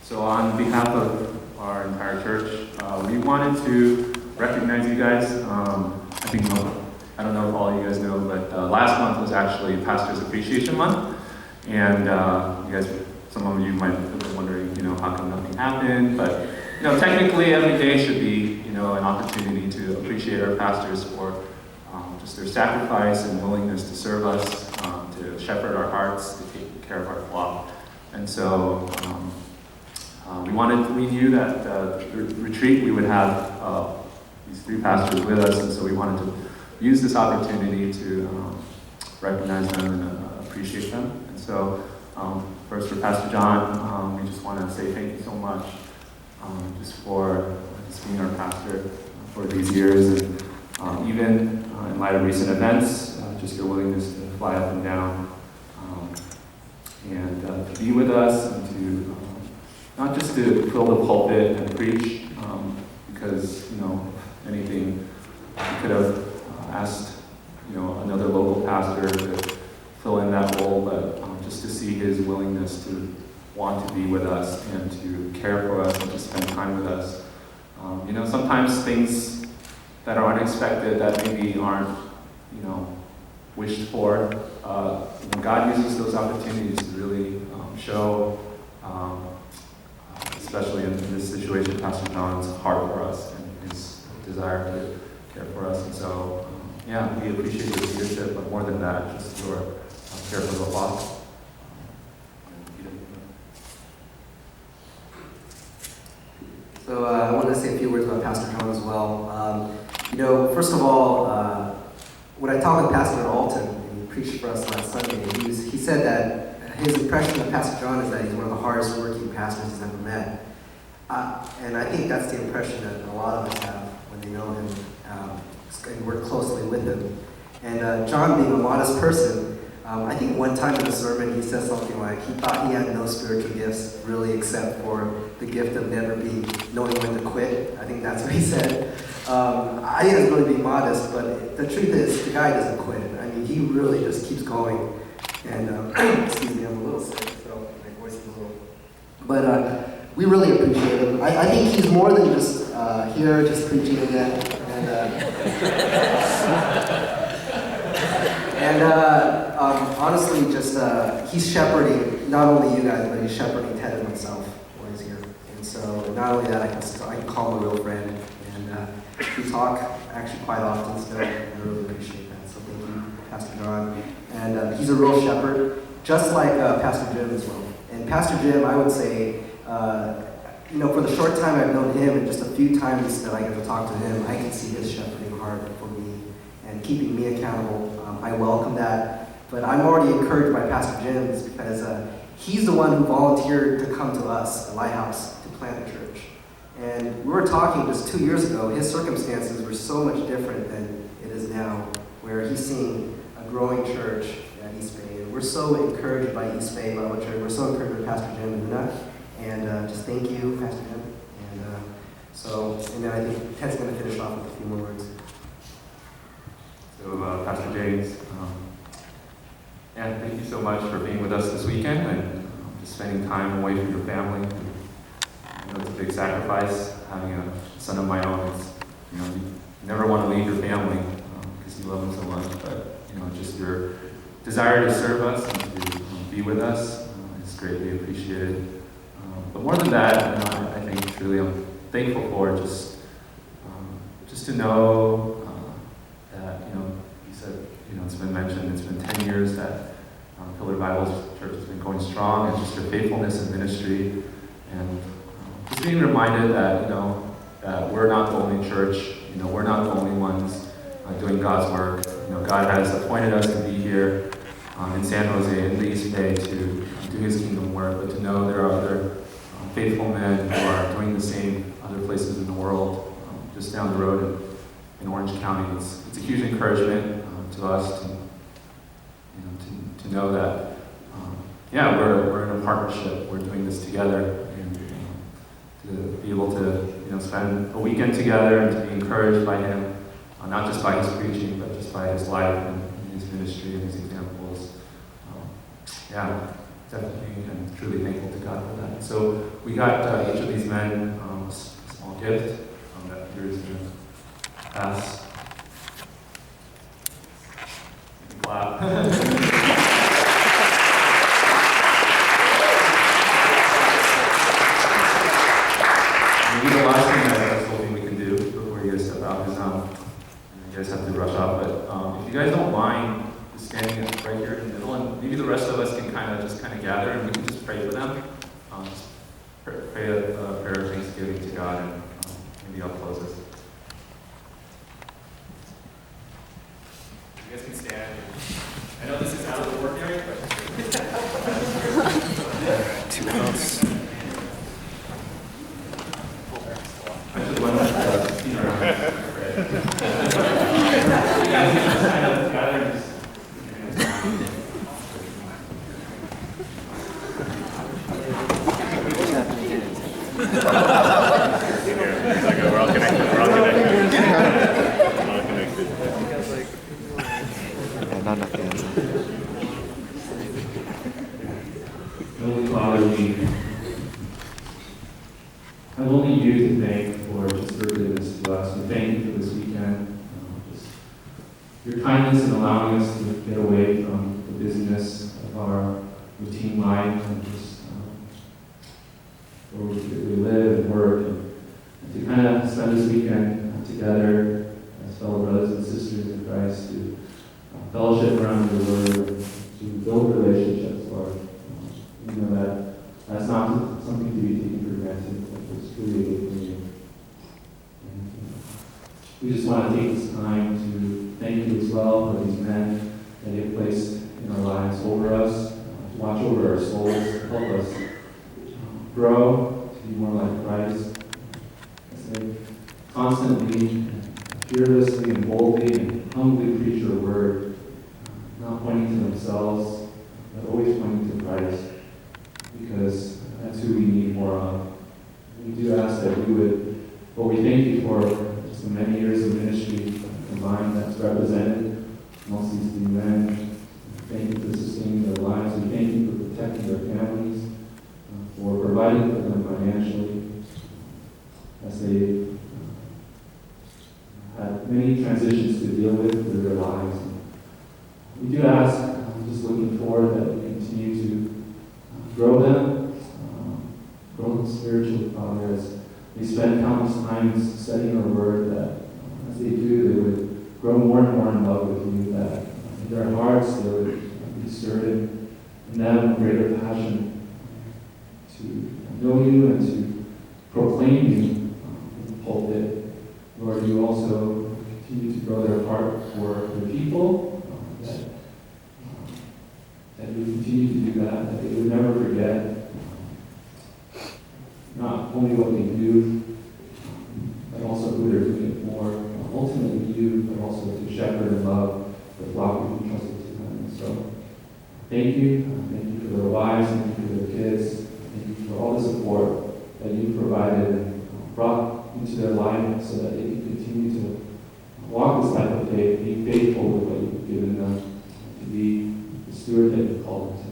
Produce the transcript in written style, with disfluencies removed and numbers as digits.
So on behalf of our entire church, we wanted to recognize you guys. I don't know if all of you guys know, but last month was actually Pastor's Appreciation Month. And you guys, some of you might have been wondering, how come nothing happened? But, technically every day should be, an opportunity to appreciate our pastors for just their sacrifice and willingness to serve us, to shepherd our hearts, to take care of our flock. And so we knew that the retreat we would have these three pastors with us, and so we wanted to use this opportunity to recognize them and appreciate them. And so first for Pastor John, we just want to say thank you so much just for just being our pastor for these years, and even in light of recent events, just your willingness to fly up and down and to be with us, and to not just to fill the pulpit and preach, because anything we could have asked another local pastor to fill in that role, but just to see his willingness to want to be with us and to care for us and to spend time with us. Sometimes things that are unexpected, that maybe aren't wished for, God uses those opportunities to really show, especially in this situation, Pastor John's heart for us and his desire to care for us. And so, we appreciate your leadership, but more than that, just your care for the flock. So I wanted to say a few words about Pastor John as well. First of all, when I talked with Pastor Alton, and he preached for us last Sunday, he said that his impression of Pastor John is that he's one of the hardest working pastors he's ever met. And I think that's the impression that a lot of us have when they know him and work closely with him. And John, being a modest person, I think one time in a sermon he said something like he thought he had no spiritual gifts really except for the gift of knowing when to quit. I think that's what he said. I think it's really being modest, but the truth is the guy doesn't quit. I mean, he really just keeps going. And excuse me, I'm a little sick, so my voice is a little. But we really appreciate him. I think he's more than just here, just preaching again. Honestly, just he's shepherding not only you guys, but he's shepherding Ted and myself while he's here. And so not only that, I can call him a real friend, and we talk actually quite often still, and I really appreciate that. So thank you, Pastor John. And he's a real shepherd, just like Pastor Jim as well. And Pastor Jim, I would say, for the short time I've known him, and just a few times that I get to talk to him, I can see his shepherding heart for me and keeping me accountable. I welcome that. But I'm already encouraged by Pastor Jim because he's the one who volunteered to come to us at Lighthouse to plant a church. And we were talking just 2 years ago, his circumstances were so much different than it is now, where he's seeing a growing church at East Bay. And we're so encouraged by East Bay Bible Church. We're so encouraged by Pastor Jim and Luna. And just thank you, Pastor Jim. And then I think Ted's going to finish off with a few more words. So, Pastor James, thank you so much for being with us this weekend and just spending time away from your family. It's a big sacrifice having a son of my own. You never want to leave your family because you love them so much, but just your desire to serve us and to be with us is greatly appreciated. But more than that, I think truly I'm thankful for just to know that you said it's been mentioned, it's been 10 years that Pillar Bible Church has been going strong, and just your faithfulness in ministry, and just being reminded that that we're not the only church, we're not the only ones doing God's work. God has appointed us to be here in San Jose, in the East Bay, to do His kingdom work, but to know there are other faithful men who are doing the same other places in the world, just down the road in Orange County. It's a huge encouragement to us to know that we're in a partnership. We're doing this together, and to be able to spend a weekend together and to be encouraged by him, not just by his preaching, but just by his life and his ministry and his examples. definitely and truly thankful to God for that. So we got each of these men a small gift that here's going to pass. You can clap. Maybe the last thing I was hoping we can do before you guys step out is, you guys have to rush off, but if you guys don't mind just standing right here in the middle, and maybe the rest of us can kind of gather and we can just pray for them. Just pray a prayer of thanksgiving to God, and maybe I'll close this. You guys can stand. I know this is out of the ordinary, but too close. I should run that feet around. We're all connected. We're all connected. We're all connected. Not enough hands. Holy Father, I have only you to thank for just your goodness to us. We thank you for this weekend. Just your kindness in allowing us to get away from the busyness of our routine life and just where we live and work, and to kind of spend this weekend together as fellow brothers and sisters in Christ to fellowship around your word, to build relationships, Lord. You know that that's not something to be taken for granted. It's truly a gift from you. And we just want to take this time to thank you as well for these men that you have placed in our lives over us, to watch over our souls, help us grow to be more like Christ, as they constantly, fearlessly, and boldly and humbly preach your word, not pointing to themselves, but always pointing to Christ, because that's who we need more of. We do ask that we would, we thank you for just the many years of ministry combined that's represented amongst these three men. Thank you for sustaining their lives. We thank you for protecting their families, for providing for them financially as they had many transitions to deal with through their lives. We do ask, just looking forward, that we continue to grow them spiritually, Father, as they spend countless times studying our word, that as they do, they would grow more and more in love with you, that in their hearts they would be stirred in them a greater passion to know you and to proclaim you in the pulpit. Lord, you also continue to grow their heart for the people, that you continue to do that they would never forget not only what they do, but also who they're doing it for. Ultimately you, but also to shepherd and love the flock you've entrusted to them. And so, thank you. Thank you for their wives. Thank you for their kids. Thank you for all the support that you've provided and brought into their life so that they can continue to walk this type of faith, be faithful with what you've given them, to be the steward that you've called them to.